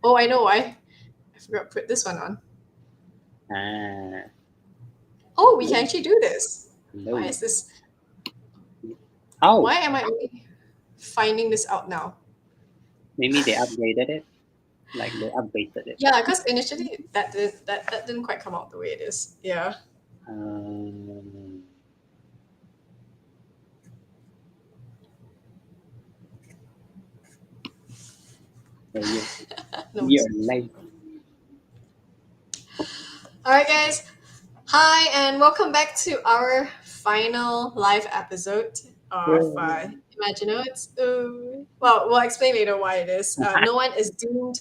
Oh, I know why. I forgot to put this one on. Ah, Oh, we can actually do this. Why no. is this? Oh, Why am I only finding this out now? maybe they upgraded it. Like they updated it. Yeah, because initially that didn't quite come out the way it is. Yeah. Um, so No you're worries. like, All right, guys. Hi, and welcome back to our final live episode of Imagine It's. Well, we'll explain later why it is. No one is doomed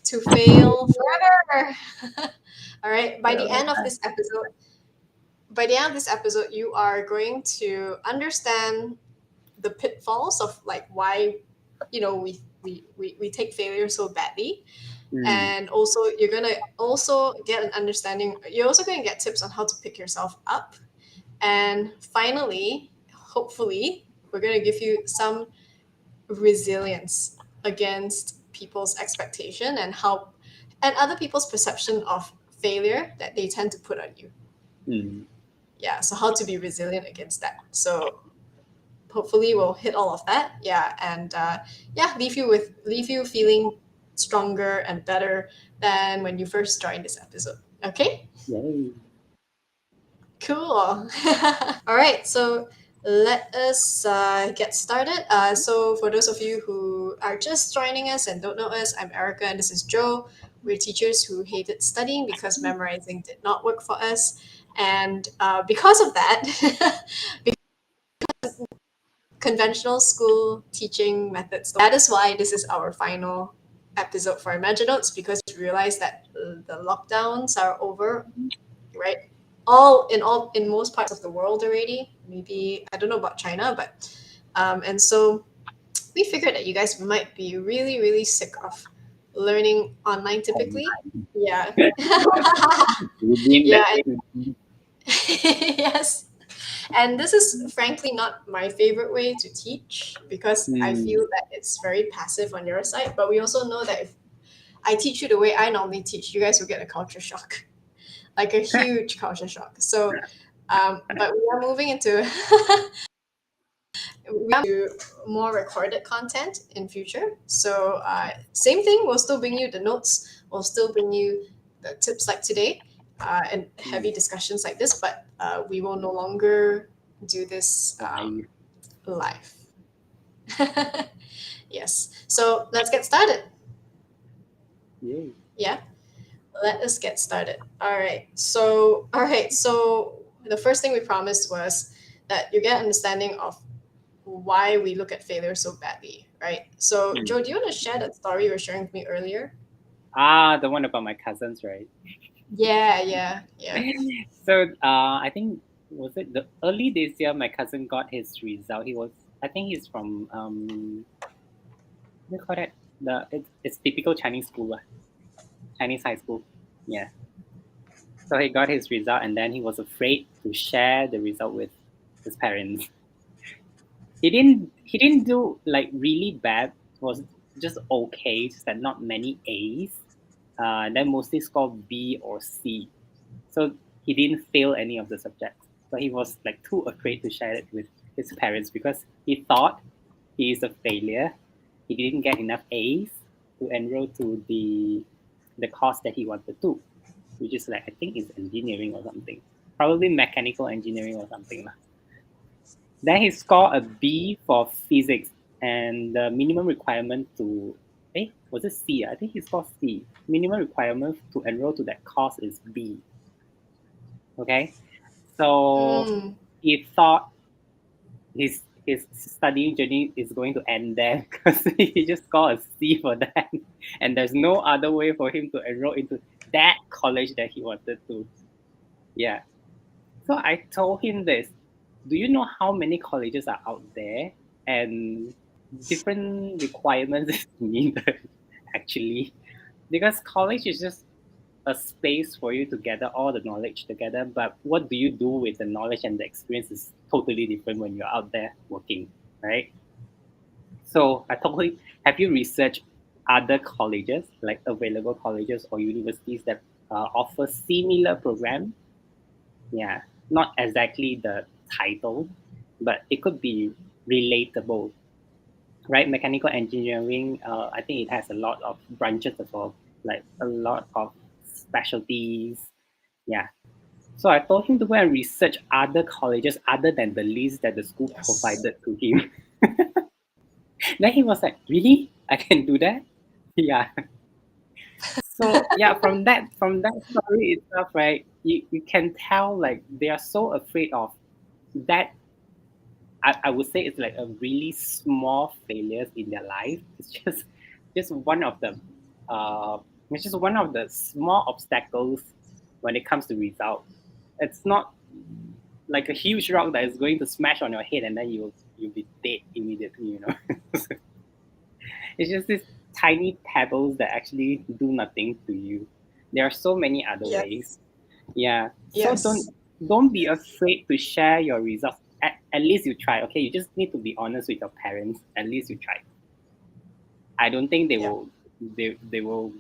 to fail forever. All right. By the end of this episode, you are going to understand the pitfalls of like why we take failure so badly, mm, and also you're gonna also get an understanding. You're also going to get tips on how to pick yourself up, and finally, hopefully, we're going to give you some resilience against people's expectation and other people's perception of failure that they tend to put on you. mm. Yeah, so how to be resilient against that. So hopefully we'll hit all of that. Yeah, and yeah, leave you feeling stronger and better than when you first joined this episode. Okay, Yay. cool. All right, so let us get started. So for those of you who are just joining us and don't know us, I'm Erica and this is Joe. We're teachers who hated studying because memorizing did not work for us, and because of that, conventional school teaching methods. That is why this is our final episode for Imagine Notes, because we realize that the lockdowns are over, right? All in most parts of the world already. Maybe I don't know about China, but and so we figured that you guys might be really really sick of learning online typically. Yeah. Within Yeah. that way. Yes. And this is frankly not my favorite way to teach because I Mm, feel that it's very passive on your side. But we also know that if I teach you the way I normally teach, you guys will get a culture shock, like a huge culture shock. So, but we are moving into more recorded content in future. So, same thing. We'll still bring you the notes. We'll still bring you the tips like today, and mm. heavy discussions like this. But we will no longer do this Live. live. Yes. So let's get started. Yay. Yeah. Let us get started. All right. So the first thing we promised was that you get understanding of why we look at failure so badly, right? So Mm. Joe, do you want to share that story you were sharing with me earlier? Ah, the one about my cousins, right? Yeah, yeah, yeah. So, I think was it the early this year? My cousin got his result. I think he's from what do you call that? It's typical Chinese school, Chinese high school. Yeah. So he got his result, and then he was afraid to share the result with his parents. He didn't do like really bad. It was just okay, just that not many A's. And then mostly scored B or C. So he didn't fail any of the subjects. But he was like too afraid to share it with his parents because he thought he is a failure. He didn't get enough A's to enroll to the course that he wanted to, which is like I think is engineering or something. Probably mechanical engineering or something. Then he scored a B for physics, and the minimum requirement to was it C? I think he scored C. Minimum requirement to enroll to that course is B. Okay, so Mm, he thought his studying journey is going to end there because he just scored a C for that, and there's no other way for him to enroll into that college that he wanted to. Yeah. So I told him this. Do you know how many colleges are out there and different requirements is needed actually? Because college is just a space for you to gather all the knowledge together, but what do you do with the knowledge and the experience is totally different when you're out there working, right? So I told him, have you researched other colleges, like available colleges or universities that offer similar program. Yeah, not exactly the title, but it could be relatable, right? Mechanical engineering, I think it has a lot of branches as well, like a lot of specialties. Yeah. So I told him to go and research other colleges other than the list that the school Yes. provided to him. Then he was like, "Really? I can do that?" Yeah. So yeah, from that story itself, right? You can tell like they are so afraid of that. I would say it's like a really small failures in their life. It's just one of them. It's just one of the small obstacles when it comes to result. It's not like a huge rock that is going to smash on your head and then you'll be dead immediately. It's just these tiny pebbles that actually do nothing to you. There are so many other ways. Yes. Yeah. So Yes. don't be afraid to share your results. At least you try. Okay, you just need to be honest with your parents. At least you try. I don't think they Yep. will they will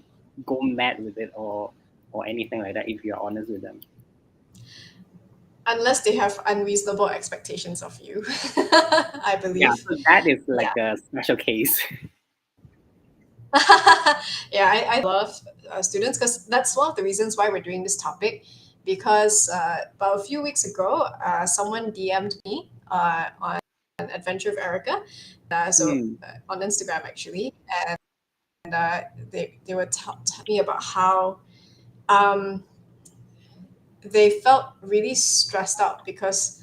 go mad with it or anything like that if you're honest with them. Unless they have unreasonable expectations of you, I Yeah, believe. so that is Yeah. like a special case. Yeah, I love students because that's one of the reasons why we're doing this topic. Because about a few weeks ago, someone DM'd me on Adventure of Erica, Hmm. on Instagram actually, and they would tell me about how um, they felt really stressed out because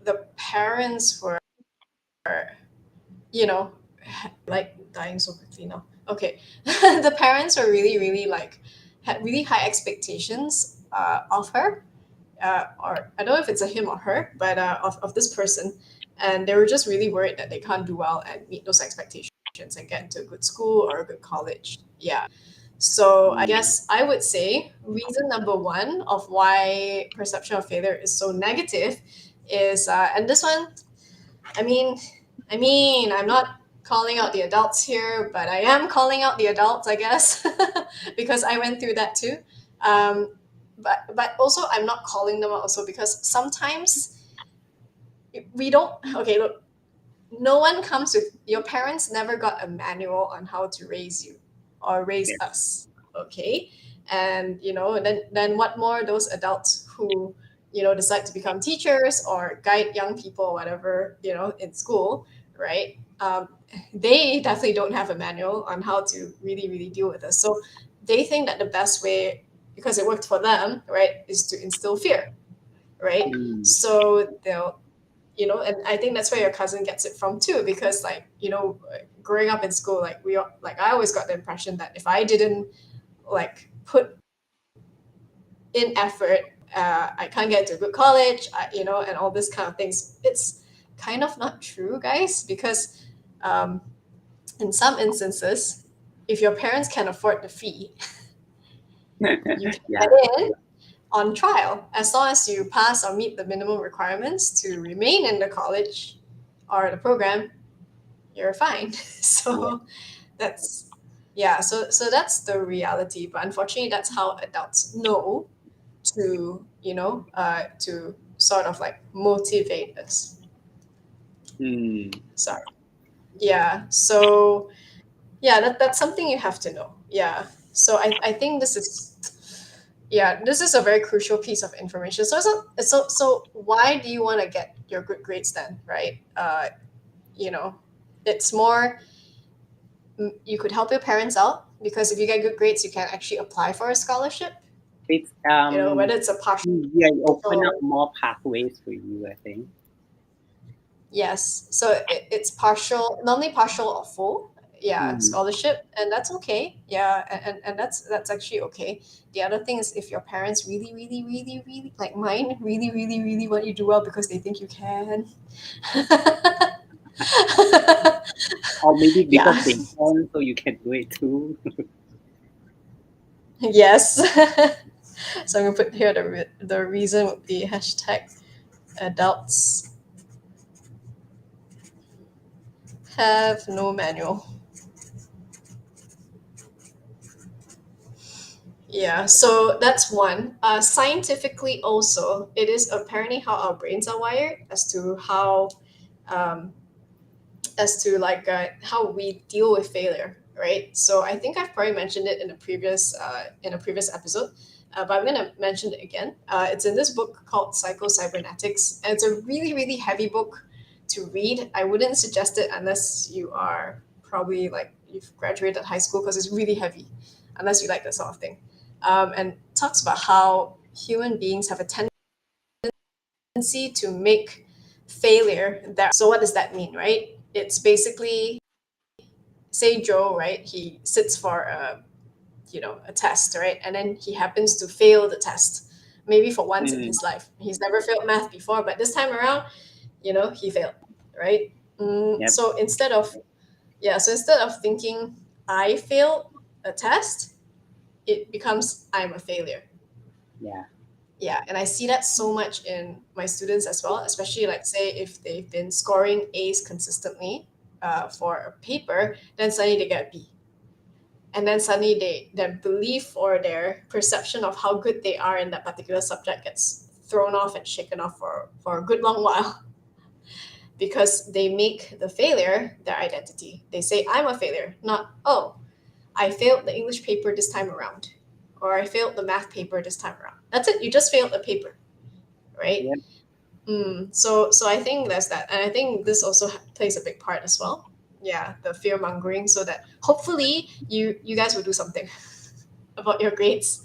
the parents were, you know, like dying so quickly now. Okay, the parents were really, really like had really high expectations of her, or I don't know if it's a him or her, but of this person, and they were just really worried that they can't do well and meet those expectations and get into a good school or a good college. Yeah. So I Hmm. guess I would say reason number one of why perception of failure is so negative is, and this one, I mean, I'm not calling out the adults here, but I am calling out the adults, I guess, because I went through that too. But also, I'm not calling them out also because sometimes we don't. Okay, look, no one comes with your parents never got a manual on how to raise you or raise Yes. us. Okay, and then what more those adults who decide to become teachers or guide young people or whatever in school, right? They definitely don't have a manual on how to really really deal with us, so they think that the best way, because it worked for them, right, is to instill fear, right? Hmm. So they'll, and I think that's where your cousin gets it from too, because like growing up in school, like I always got the impression that if I didn't like put in effort, I can't get to a good college, and all this kind of things. It's kind of not true, guys, because um, in some instances, if your parents can afford the fee, you can Yeah. get in on trial as long as you pass or meet the minimum requirements to remain in the college or the program. You're fine. Yeah. So that's yeah. So that's the reality. But unfortunately, that's how adults know to sort of like motivate us. Hmm. Sorry. Yeah. So yeah, that's something you have to know. Yeah. So I think this is a very crucial piece of information. So why do you want to get your good grades then, right? You know, it's more, you could help your parents out because if you get good grades, you can actually apply for a scholarship. It's Whether it's a partial yeah, you open up or more pathways for you, I think. yes. So it's partial, normally partial or full. Yeah, Hmm. scholarship, and that's okay. Yeah, and that's actually okay. The other thing is if your parents really, really, really, really like mine, really, really, really want you to do well because they think you can. Or maybe because Yeah. they can, so you can do it too. Yes. So I'm gonna put here the reason would be hashtag adults have no manual. Yeah, so that's one. Scientifically, also, it is apparently how our brains are wired um, as to like how we deal with failure, right? So I think I've probably mentioned it in a previous episode, but I'm gonna mention it again. It's in this book called Psycho-Cybernetics, and it's a really really heavy book to read. I wouldn't suggest it unless you are probably like you've graduated high school because it's really heavy, unless you like that sort of thing. And talks about how human beings have a tendency to make failure that. So what does that mean, right? It's basically, say Joe, right? He sits for a test, right? And then he happens to fail the test. Maybe for once in Mm, his life. He's never failed math before, but this time around, he failed, right? yep. So instead of thinking I failed a test, it becomes I'm a failure. Yeah. Yeah, and I see that so much in my students as well, especially like say if they've been scoring A's consistently for a paper, then suddenly they get a B. And then suddenly their belief or their perception of how good they are in that particular subject gets thrown off and shaken off for a good long while because they make the failure their identity. They say, I'm a failure, not, oh, I failed the English paper this time around, or I failed the math paper this time around. That's it, you just failed the paper, right? Yep. So I think there's that, and I think this also plays a big part as well. Yeah, the fear mongering, so that hopefully you guys will do something about your grades.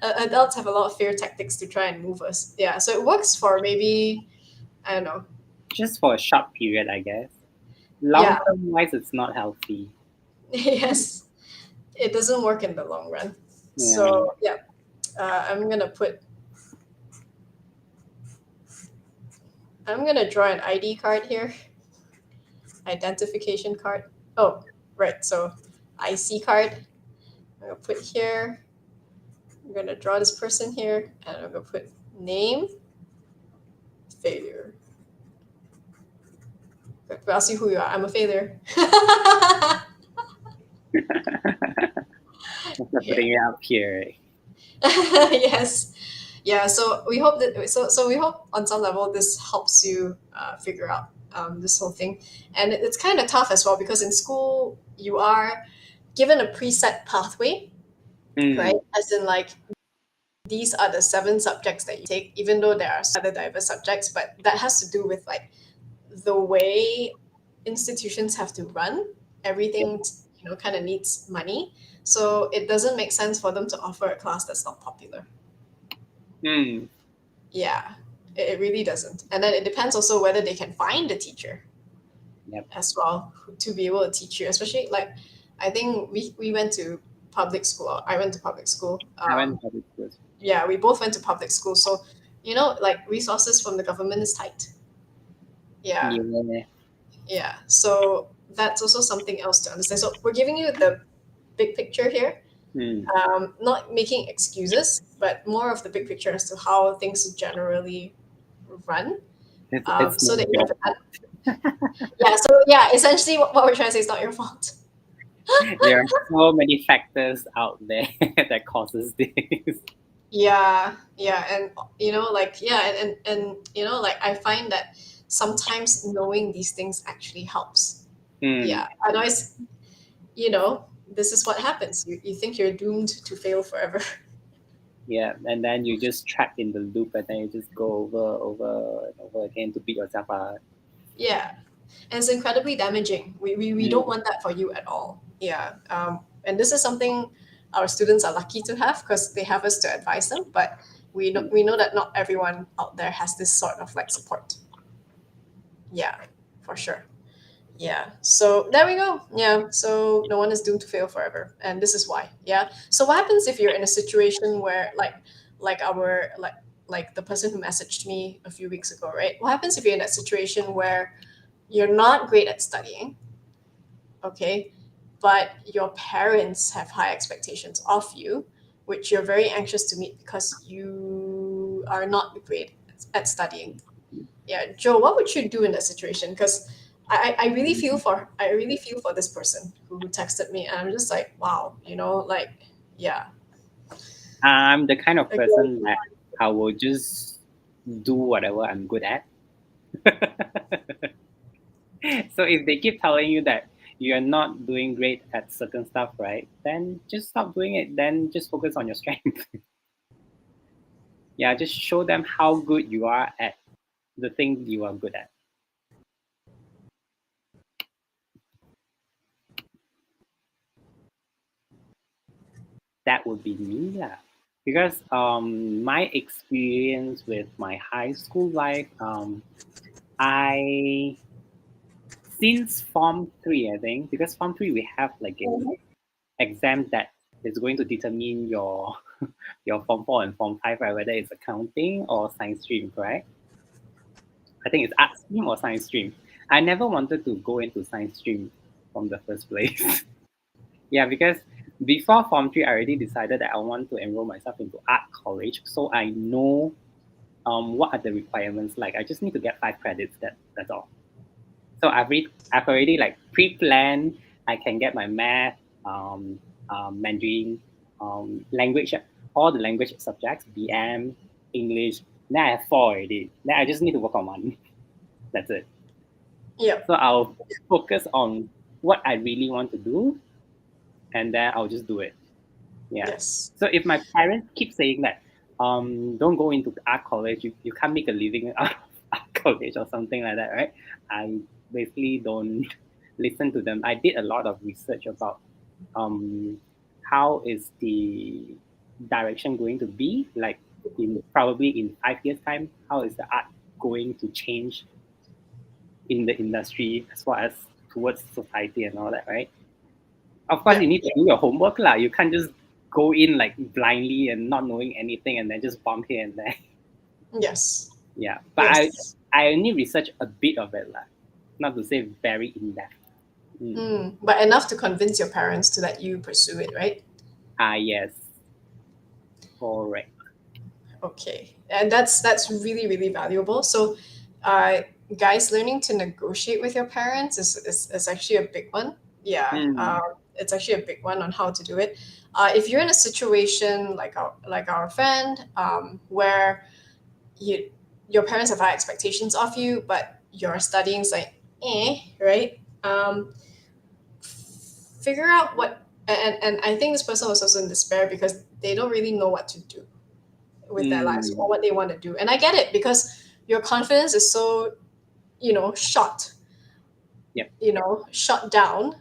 Adults have a lot of fear tactics to try and move us. Yeah, so it works for maybe I don't know. Just for a short period, I guess. Long Yeah, term wise, it's not healthy. yes, it doesn't work in the long run. Yeah. So yeah, I'm gonna draw an ID card here, identification card. Oh, right. So IC card. I'm gonna put here. I'm gonna draw this person here, and I'm gonna put name, failure. But I'll see who you are. I'm a failure. Just Yeah. putting it up here. Yes. Yeah. So we hope on some level this helps you figure out this whole thing, and it's kind of tough as well because in school you are given a preset pathway, right? Mm, As in like these are the seven subjects that you take, even though there are other diverse subjects, but that has to do with like the way institutions have to run. yep. Everything kind of needs money, so it doesn't make sense for them to offer a class that's not popular. Mm, Yeah, it really doesn't. And then it depends also whether they can find a teacher yep. as well to be able to teach you, especially like I think we went to public school. I went to public school. I went public school. Yeah, we both went to public school, so like resources from the government is tight. Yeah, Yeah. yeah, so that's also something else to understand. So we're giving you the big picture here, Mm. not making excuses, but more of the big picture as to how things generally run, It's so not that you your have fault. yeah. So yeah, essentially what we're trying to say is not your fault. There are so many factors out there that causes this. Yeah, yeah, and like yeah, and like I find that sometimes knowing these things actually helps. Mm, Yeah, otherwise, this is what happens. You think you're doomed to fail forever. yeah, and then you just trapped in the loop, and then you just go over and over again to beat yourself up. Yeah, and it's incredibly damaging. We don't Mm, want that for you at all. Yeah, and this is something our students are lucky to have because they have us to advise them. But mm, we know that not everyone out there has this sort of like support. Yeah, for sure. Yeah. So there we go. Yeah. So no one is doomed to fail forever, and this is why. Yeah. So what happens if you're in a situation where like our like the person who messaged me a few weeks ago, right? What happens if you're in that situation where you're not great at studying, okay, but your parents have high expectations of you, which you're very anxious to meet because you are not great at studying. Yeah, Joe, what would you do in that situation? Because I really feel for this person who texted me, and I'm just like, wow, like Yeah. I'm the kind of Okay. person that I will just do whatever I'm good at. So if they keep telling you that you're not doing great at certain stuff, right, then just stop doing it. Then just focus on your strength. Yeah, just show them how good you are at the thing you are good at. That would be me, lah. Because my experience with my high school life, I since Form 3, I think, because Form 3 we have like a Mhm. exam that is going to determine your your Form 4 and Form 5, right? Whether it's accounting or science stream, correct? I think it's art stream or science stream. I never wanted to go into science stream from the first place. Yeah, because before Form 3, I already decided that I want to enroll myself into art college. So I know what are the requirements like. I just need to get 5 credits. That's all. So I've already like pre-planned. I can get my math, Mandarin, language, all the language subjects, BM, English. Then I have 4 already. Then I just need to work on one. That's it. Yep. So I'll focus on what I really want to do, and then I'll just do it. Yeah. Yes. So if my parents keep saying that, don't go into art college, you can't make a living out of art college or something like that, right? I basically don't listen to them. I did a lot of research about um, how is the direction going to be, like in probably in 5 years' time, how is the art going to change in the industry as well as towards society and all that, right? Of course, you Yep. need to do your homework lah. You can't just go in like blindly and not knowing anything and then just bump here and there. Yes. Yeah, but Yes. I only research a bit of it lah, not to say very in depth. Mm. But enough to convince your parents to let you pursue it, right? Yes, correct. Okay, and that's really really valuable. So, uh, guys, learning to negotiate with your parents is actually a big one. Yeah, Mm. it's actually a big one on how to do it. If you're in a situation like our friend, where you your parents have high expectations of you, but your studying's like right? Figure out what and I think this person was also in despair because they don't really know what to do with their lives or Mm. what they want to do. And I get it because your confidence is so, shot, Yep. shut down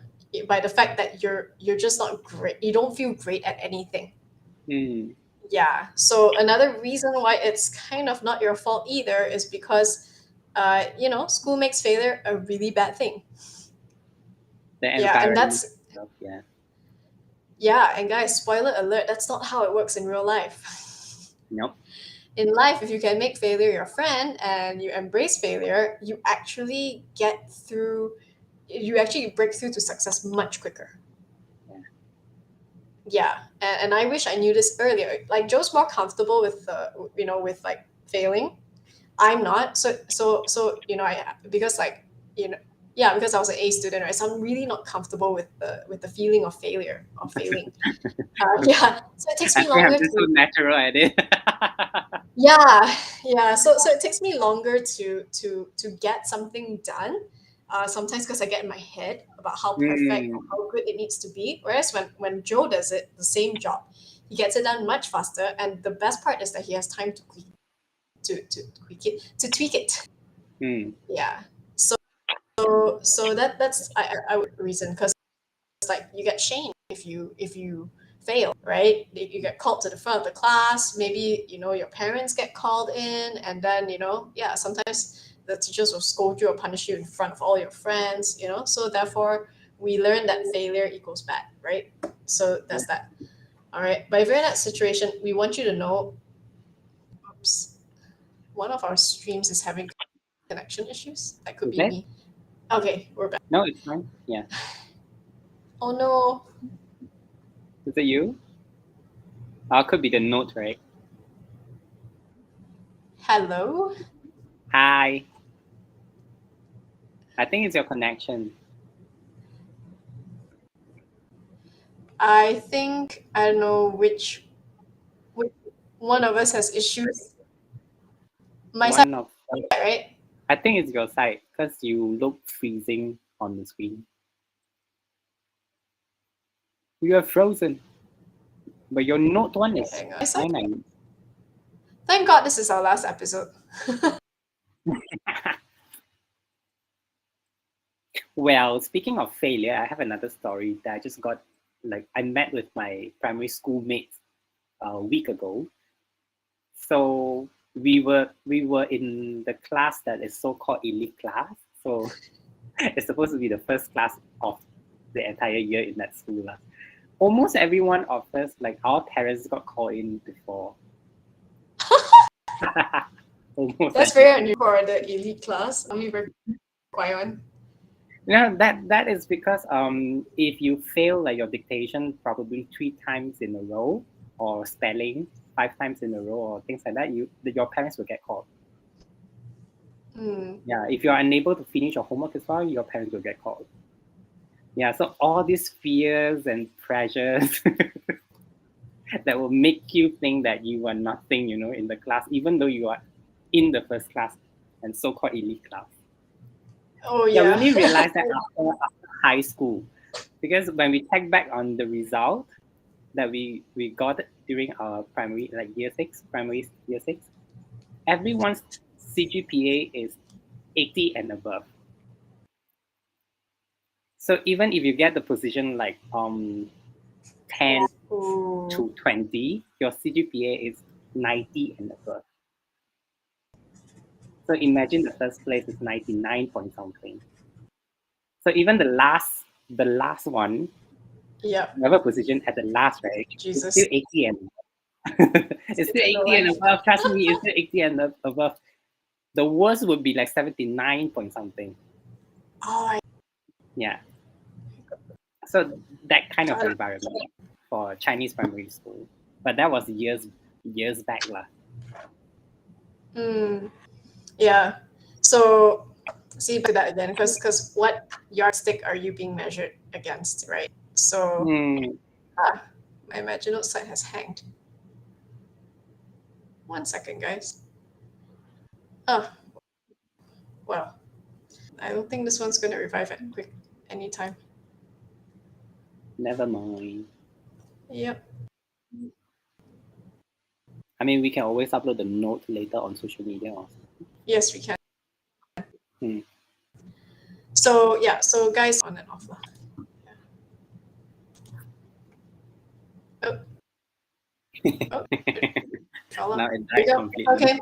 by the fact that you're just not great. You don't feel great at anything. Mm. Yeah. So another reason why it's kind of not your fault either is because school makes failure a really bad thing. The Yeah, and environment that's itself, yeah. yeah, and guys, spoiler alert, that's not how it works in real life. Nope. In life, if you can make failure your friend and you embrace failure, you actually break through to success much quicker. Yeah. Yeah, and I wish I knew this earlier. Like Joe's more comfortable with with like failing. I'm not. I because like you know yeah, because I was an A student, right? So I'm really not comfortable with the feeling of failure or failing. Yeah, so it takes I me think I'm longer just so to natural at it. yeah, yeah. So it takes me longer to get something done. Sometimes because I get in my head about how perfect or Mm. how good it needs to be. Whereas when Joe does it, the same job, he gets it done much faster. And the best part is that he has time to tweak it. Mm. Yeah. So that's I would reason because like you get shamed if you fail, right? You get called to the front of the class. Maybe your parents get called in, and then yeah, sometimes the teachers will scold you or punish you in front of all your friends. So therefore we learn that failure equals bad, right? So that's that. All right, but if you're in that situation, we want you to know, oops, one of our streams is having connection issues. That could Is be it? me. Okay, we're back. No, it's fine. Yeah. Oh no. Is it you? Could be the note, right? Hello. Hi. I think it's your connection. I think I don't know which one of us has issues. My side, One of right? I think it's your side because you look freezing on the screen. You are frozen, but your note one is Hang on. My side. fine. Thank God this is our last episode. Well, speaking of failure, I have another story that I just got. Like, I met with my primary school mates a week ago. So we were in the class that is so-called elite class. So it's supposed to be the first class of the entire year in that school. Almost every one of us, like our parents, got called in before. Almost That's very unusual for the elite class. Only very quiet one. Yeah, that is because if you fail like your dictation probably 3 times in a row, or spelling 5 times in a row, or things like that, your parents will get called. Hmm. Yeah, if you are unable to finish your homework as well, your parents will get called. Yeah, so all these fears and pressures that will make you think that you are nothing, in the class, even though you are in the first class and so-called elite class. Oh Yeah, we yeah. only realized that after high school, because when we check back on the result that we got during our primary, like primary year six, everyone's CGPA is 80 and above. So even if you get the position like 10 Ooh. to 20, your CGPA is 90 and above. So imagine the first place is 99 point something. So even the last one, Yeah. whatever position at the last, right, it's still Jesus. 80 and it's still It's in the 80 and life. above. Trust me, it's still 80 and above. The worst would be like 79 point something. Oh, I Yeah. So that kind of got it. environment for Chinese primary school. But that was years back lah. Hmm. Yeah. So see back to that again, because what yardstick are you being measured against, right? So Hmm. my Maginot site has hanged. 1 second, guys. Oh, well. I don't think this one's gonna revive at quick anytime. Never mind. Yep. I mean, we can always upload the note later on social media also. Yes, we can. Hmm. So yeah, so guys on and off. Oh, oh, fell Now off. it There died you go. completely. Okay.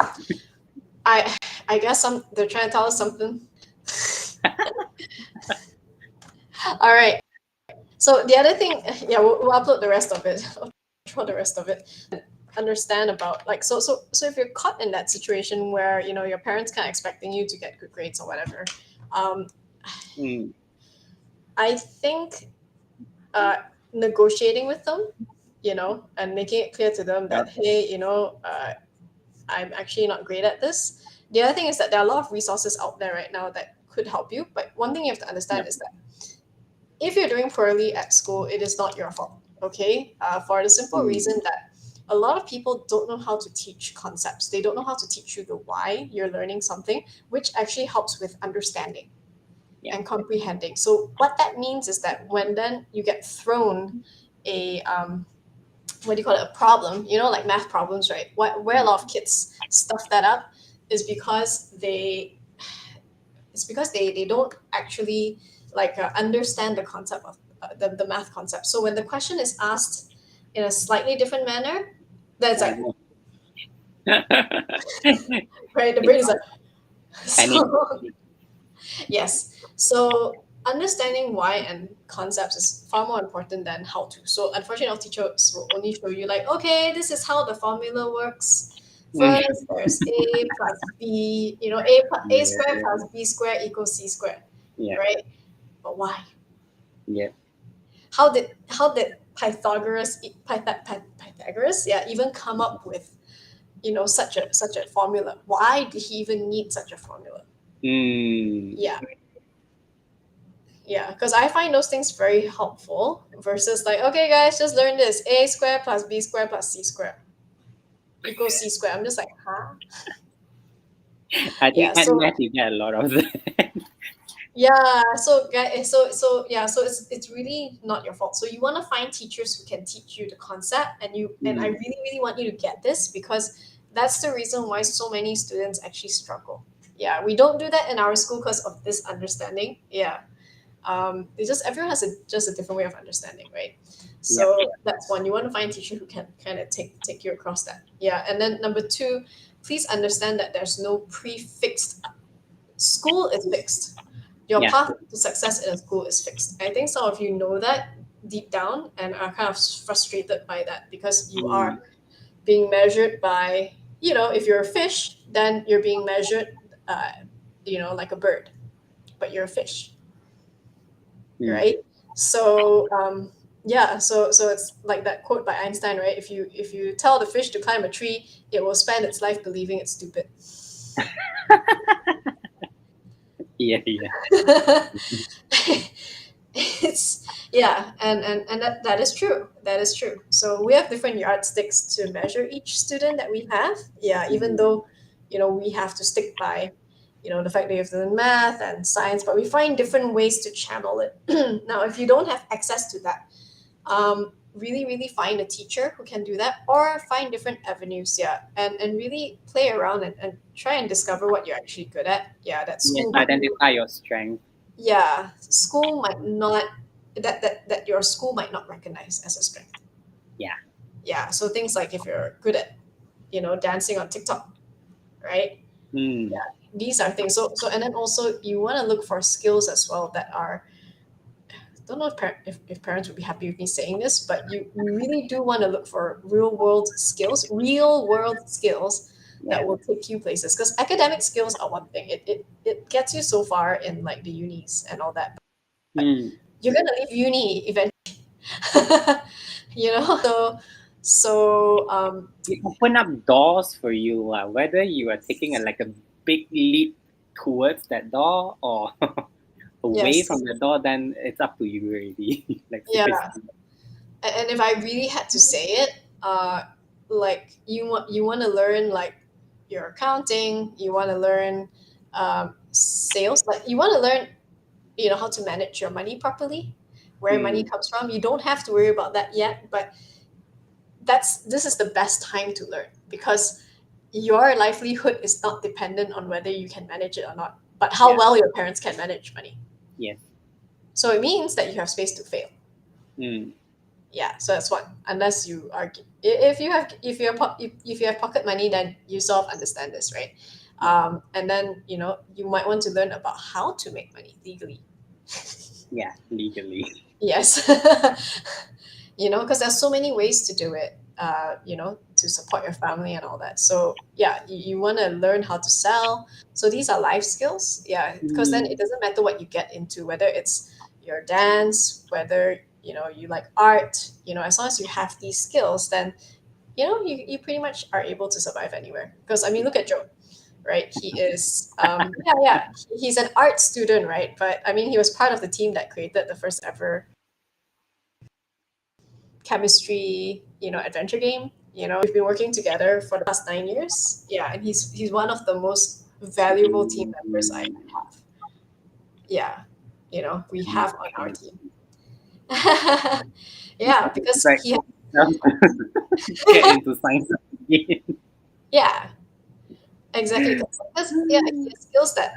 I guess they're trying to tell us something. All right. So the other thing, yeah, we'll upload the rest of it. I'll throw the rest of it. Understand about like so if you're caught in that situation where your parents kind of expecting you to get good grades or whatever, um, Hmm. I think negotiating with them, and making it clear to them that Yep. hey, I'm actually not great at this. The other thing is that there are a lot of resources out there right now that could help you. But one thing you have to understand Yep. is that if you're doing poorly at school, it is not your fault. Okay, for the simple Hmm. reason that a lot of people don't know how to teach concepts. They don't know how to teach you the why you're learning something, which actually helps with understanding Yeah. and comprehending. So what that means is that when then you get thrown a what do you call it, a problem, like math problems, right? Where a lot of kids stuff that up is because they don't actually like understand the concept of the math concept. So when the question is asked in a slightly different manner, that's I like know. right, the It's brain is like panic. so yes. So understanding why and concepts is far more important than how to. So unfortunately, our teachers will only show you like, okay, this is how the formula works. Hmm. First, there's a plus b, a squared Yeah. plus b squared equals c squared, Yeah. right? But why? Yeah. How did Pythagoras, yeah, even come up with such a formula? Why did he even need such a formula? Hmm. Yeah. Yeah, because I find those things very helpful versus like, okay, guys, just learn this: a square plus b square plus c square equals c square. I'm just like, huh? I Yeah. think at So math you get a lot of that. yeah, so yeah, so it's really not your fault. So you want to find teachers who can teach you the concept, and I Mm, really want you to get this because that's the reason why so many students actually struggle. Yeah, we don't do that in our school because of this understanding. Yeah, it's just everyone has just a different way of understanding, right? yeah. So that's one. You want to find a teacher who can kind of take you across that. Yeah, and then number two, please understand that there's no prefixed. School is fixed. Your Yeah. path to success in a school is fixed. I think some of you know that deep down and are kind of frustrated by that because you Mm, are being measured by, if you're a fish, then you're being measured, like a bird, but you're a fish, mm. right? So yeah, so it's like that quote by Einstein, right? If you tell the fish to climb a tree, it will spend its life believing it's stupid. Yeah, yeah. It's yeah, and that is true. That is true. So we have different yardsticks to measure each student that we have. Yeah, even Mm, though we have to stick by the fact that you have to learn math and science, but we find different ways to channel it. Now if you don't have access to that, really really find a teacher who can do that, or find different avenues. Yeah, and really play around and try and discover what you're actually good at. Yeah, that yes, school might identify your strength. yeah, school might not that your school might not recognize as a strength. Yeah. Yeah, so things like if you're good at dancing on TikTok, right? Mm, Yeah, these are things. So and then also you want to look for skills as well that are, don't know if parents would be happy with me saying this, but you really do want to look for real world skills that yeah. will take you places, because academic skills are one thing. It gets you so far in like the unis and all that, but Mm. you're gonna leave uni eventually. So It open up doors for you, whether you are taking a big leap towards that door or away from yes, the door, then it's up to you already. Like yeah. seriously. And if I really had to say it, like you want to learn like your accounting, you want to learn sales, like you want to learn how to manage your money properly, where money Mm, comes from. You don't have to worry about that yet, but this is the best time to learn, because your livelihood is not dependent on whether you can manage it or not, but how yeah. well your parents can manage money. Yes. So it means that you have space to fail. Mm, Yeah, so that's one. Unless you are, if you have pocket money, then you sort of understand this, right? yeah. And then you might want to learn about how to make money legally. Yeah. Legally. Yes, because there's so many ways to do it. To support your family and all that. So yeah, you want to learn how to sell. So these are life skills. Yeah, because then it Mm, doesn't matter what you get into, whether it's your dance, whether you like art. As long as you have these skills, then you pretty much are able to survive anywhere. Because I mean, look at Joe, right? He is yeah, he's an art student, right? But I mean, he was part of the team that created the first ever chemistry adventure game. We've been working together for the past 9 years. Yeah, and he's one of the most valuable team members I mm, have. Yeah, we mm, have on our okay. team. Yeah, It's because like he get into science again. yeah, exactly. Because yeah,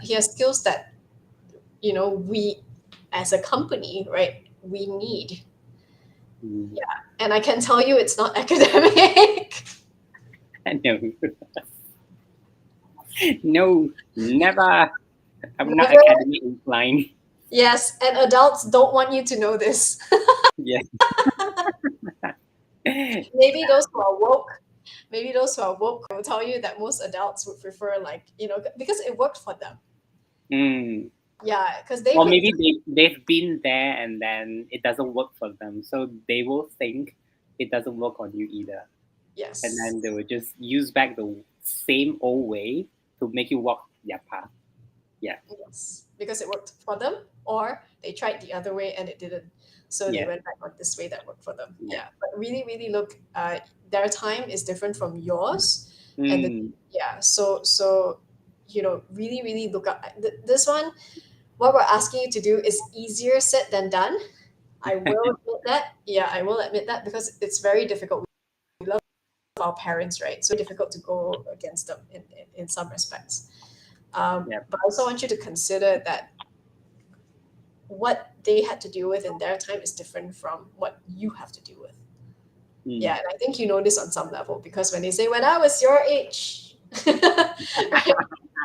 he has skills that we as a company, right, we need. Mm, Yeah, and I can tell you it's not academic. no, no, never. I'm not Never. academic inclined. Yes, and adults don't want you to know this. Yeah. Maybe those who are woke, will tell you that most adults would prefer, like, because it worked for them. Mm. Yeah, because they Or could. maybe they've been there and then it doesn't work for them. So they will think it doesn't work on you either. And Yes, then they will just use back the same old way to make you walk their path. Yeah. yes. because it worked for them, or they tried the other way and it didn't. So they Yeah. went back on this way that worked for them. Yeah. Yeah, but really, really look, their time is different from yours, and Mm. yeah. So really, really look up. This one, what we're asking you to do is easier said than done. I will admit that. Yeah, I will admit that because it's very difficult. We love our parents, right? So difficult to go against them in some respects. Yeah. But I also want you to consider that what they had to deal with in their time is different from what you have to deal with. Mm. Yeah, and I think you know this on some level because when they say, when I was your age, right,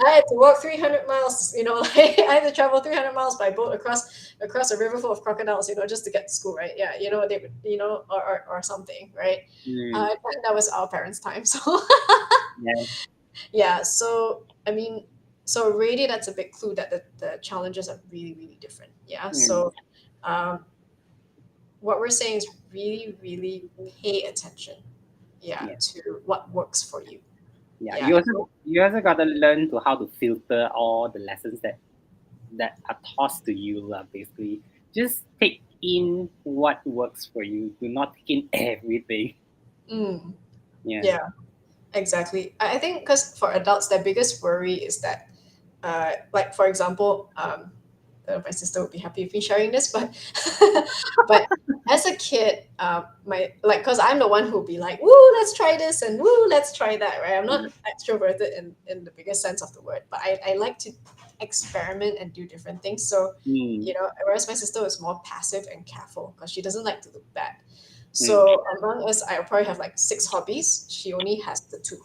I had to walk 300 miles, like I had to travel 300 miles by boat across a river full of crocodiles, just to get to school, right? Yeah, they would, or something, right? Mm. And that was our parents' time. So Yeah. yeah, so I mean, so already that's a big clue that the challenges are really, really different. Yeah. Mm. So what we're saying is really, really pay attention, yeah, Yeah. to what works for you. Yeah. Yeah. You also gotta learn to how to filter all the lessons that are tossed to you, basically. Just take in what works for you. Do not take in everything. Mm, Yeah. yeah, exactly. I think because for adults, their biggest worry is that, like for example, my sister would be happy with me sharing this, but but as a kid, my like because I'm the one who'll be like, "Woo, let's try this," and "Woo, let's try that." Right? I'm not extroverted in the biggest sense of the word, but I like to experiment and do different things. So, Mm. whereas my sister was more passive and careful because she doesn't like to look bad. Mm. So among us, I probably have like six hobbies. She only has the two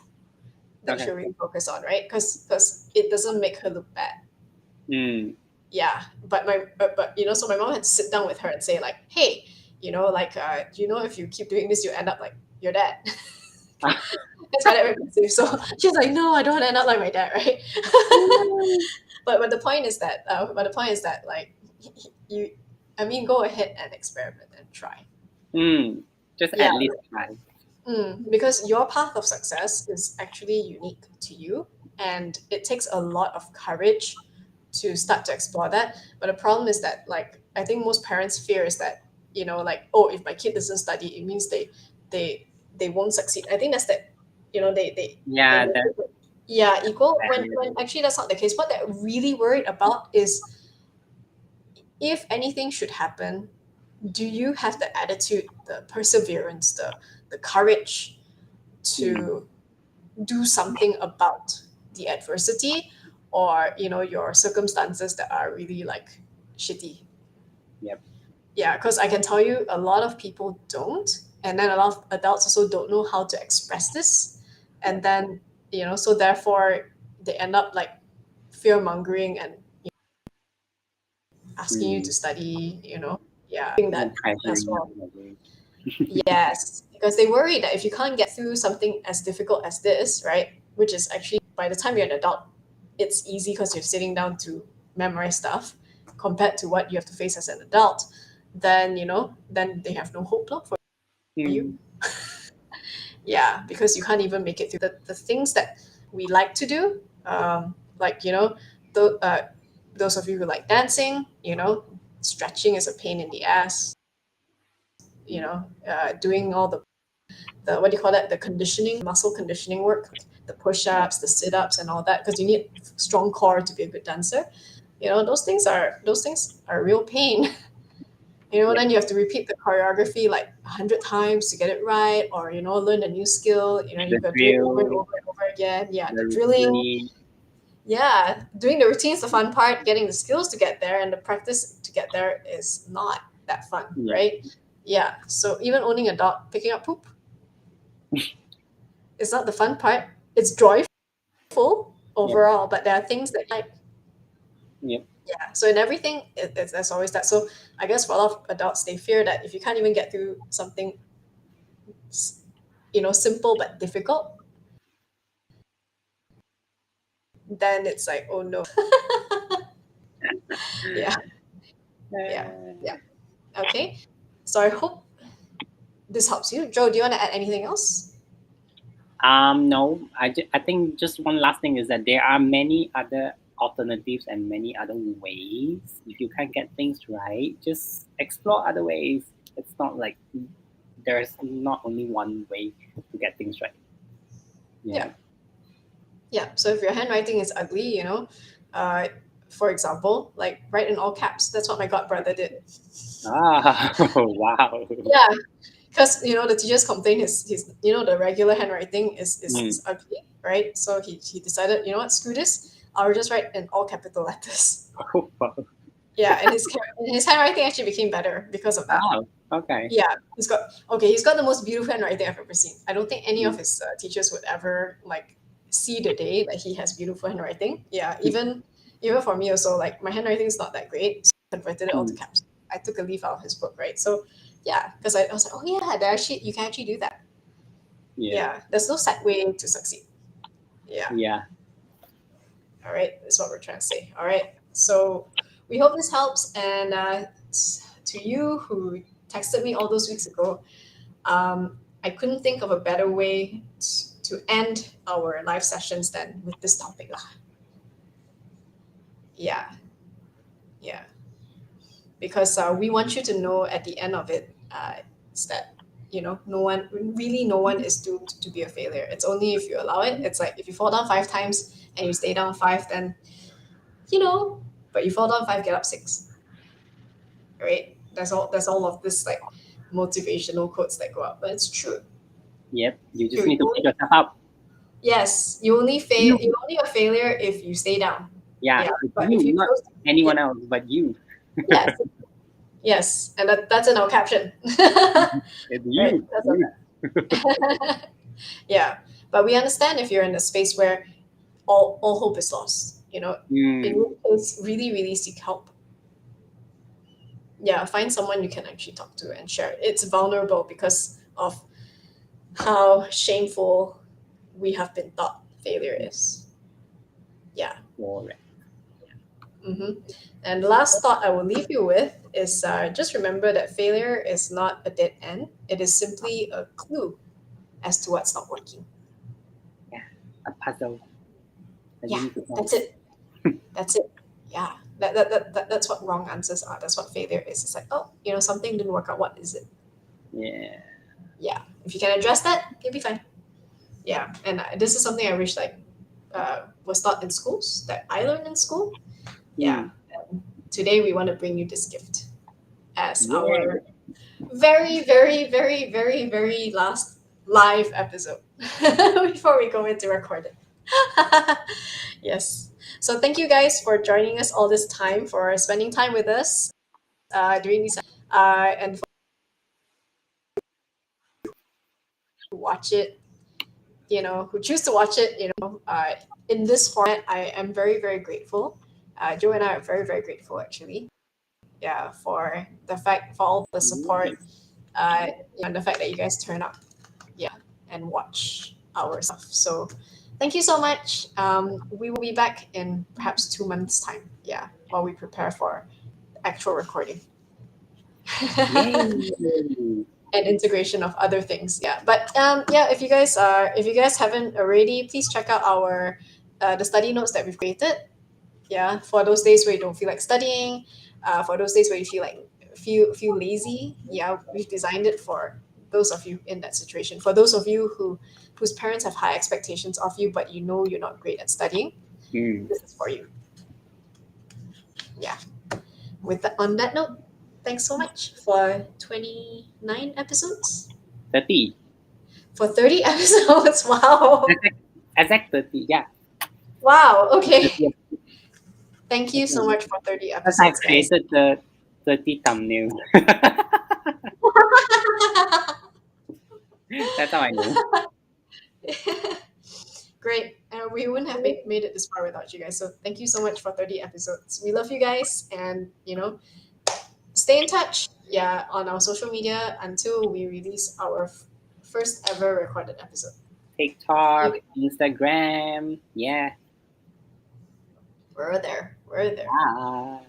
that Okay. she'll really focus on, right? Because it doesn't make her look bad. Mm. Yeah, but so my mom had to sit down with her and say like, hey, like do you know if you keep doing this you end up like your dad. That's my dad very passive. So she's like, no, I don't want to end up like my dad, right? but the point is that like you I mean, go ahead and experiment and try. Mm. Just Yeah. at least try. Because your path of success is actually unique to you, and it takes a lot of courage to start to explore that. But the problem is that, like, I think most parents fear is that, like, oh, if my kid doesn't study, it means they won't succeed. I think that's that, they Yeah, make that's it, yeah, equal, when very. actually that's not the case. What they're really worried about is, if anything should happen, do you have the attitude, the perseverance, the courage Mm. to do something about the adversity, or your circumstances that are really like shitty. Yep. Yeah, because I can tell you a lot of people don't, and then a lot of adults also don't know how to express this, and Yep. then so therefore they end up like fear mongering and asking you Mm. to study, yeah, doing And that as pressuring well. you. Yes, because they worry that if you can't get through something as difficult as this, right, which is actually, by the time you're an adult, it's easy because you're sitting down to memorize stuff compared to what you have to face as an adult, then, then they have no hope left for you. Mm. Yeah, because you can't even make it through the things that we like to do, like, those of you who like dancing, stretching is a pain in the ass, Mm. doing all the what do you call that, the conditioning, muscle conditioning work, the Yeah. push-ups, the sit-ups and all that, because you need strong core to be a good dancer. Those things are a real pain. Yep. Then you have to repeat the choreography like 100 times to get it right, or learn a new skill. The You've got to do it over and drill, over and over again. Yeah, the the drilling. routine. Yeah, doing the routine is the fun part. Getting the skills to get there and the practice to get there is not that fun, Yeah. right? Yeah, so even owning a dog, picking up poop, it's not the fun part. It's joyful Yep. overall, but there are things that, like, Yep. yeah. So in everything, there's always that. So I guess for a lot of adults, they fear that if you can't even get through something, simple but difficult, then it's like, oh no. Yeah, yeah, Uh, yeah. Okay. So I hope this helps you. Joe, do you want to add anything else? no, I think just one last thing is that there are many other alternatives and many other ways. If you can't get things right, just explore other ways. It's not like there's not only one way to get things right. Yeah. Yeah. Yeah. So if your handwriting is ugly, uh, for example, like write in all caps. That's what my god brother did. Ah, wow. Yeah, because the teachers complain his the regular handwriting is Mm. ugly, right? So he decided, what, screw this. I'll just write in all capital letters. Oh, wow. Yeah, and his handwriting actually became better because of that. Oh, okay. Yeah, he's got the most beautiful handwriting I've ever seen. I don't think any of Mm. his teachers would ever like see the day that he has beautiful handwriting. Yeah, even for me also, like my handwriting is not that great, so I converted it all to Mm. caps. I took a leaf out of his book, right? So yeah, because I was like, oh yeah, you can actually do that. Yeah. Yeah, there's no set way to succeed. Yeah. Yeah. All right, that's what we're trying to say. All right, so we hope this helps. And to you who texted me all those weeks ago, I couldn't think of a better way to end our live sessions than with this topic lah. Yeah, yeah, because we want you to know at the end of it, is that no one is doomed to be a failure. It's only if you allow it. It's like if you fall down 5 times and you stay down five, then you know, but you fall down five, get up six, right? That's all of this like motivational quotes that go up, but it's true. Yep. You just You need to pick only, yourself up. yes, you only fail. You. You're only a failure if you stay down. Yeah. Yeah, It's but you, if you not chose, yeah, anyone else but you. yes, yes, and that's in our caption, It's right? you. That's You. our, yeah, but we understand if you're in a space where all hope is lost. In Mm. which case, really, really seek help. Yeah, find someone you can actually talk to and share. It's vulnerable because of how shameful we have been taught failure is. Yeah. Correct. hmm And the last thought I will leave you with is just remember that failure is not a dead end. It is simply a clue as to what's not working. Yeah. A puzzle that you Yeah, need to solve. that's it. That's it. Yeah. That's what wrong answers are. That's what failure is. It's like, oh, something didn't work out. What is it? Yeah. Yeah. If you can address that, you'll be fine. Yeah. And this is something I wish like was taught in schools, that I learned in school. Yeah. Mm. And today we want to bring you this gift as Yeah. our very, very, very, very, very last live episode before we go into record it. Yes. So thank you guys for joining us all this time, for spending time with us during these, and for who watch it, who choose to watch it, in this format. I am very, very grateful. Joe and I are very, very grateful actually. Yeah, for all the support, uh, and the fact that you guys turn up, yeah, and watch our stuff. So thank you so much. We will be back in perhaps 2 months' time. Yeah, while we prepare for actual recording. Yay. And integration of other things. Yeah, but yeah, if you guys haven't already, please check out our the study notes that we've created. Yeah, for those days where you don't feel like studying, for those days where you feel lazy. Yeah, we've designed it for those of you in that situation. For those of you whose parents have high expectations of you, but you're not great at studying, Mm. this is for you. Yeah. On that note, thanks so much for 29 episodes. 30. For 30 episodes. Wow. Exact 30. Yeah. Wow. Okay. 30. Thank you so much for 30 Because I episodes, guys. created the 30 thumbnail. That's how I know. Great. And we wouldn't have made it this far without you guys. So thank you so much for 30 episodes. We love you guys, and stay in touch. Yeah, on our social media until we release our first ever recorded episode. TikTok, Instagram. Yeah. We're there. We're there. Bye.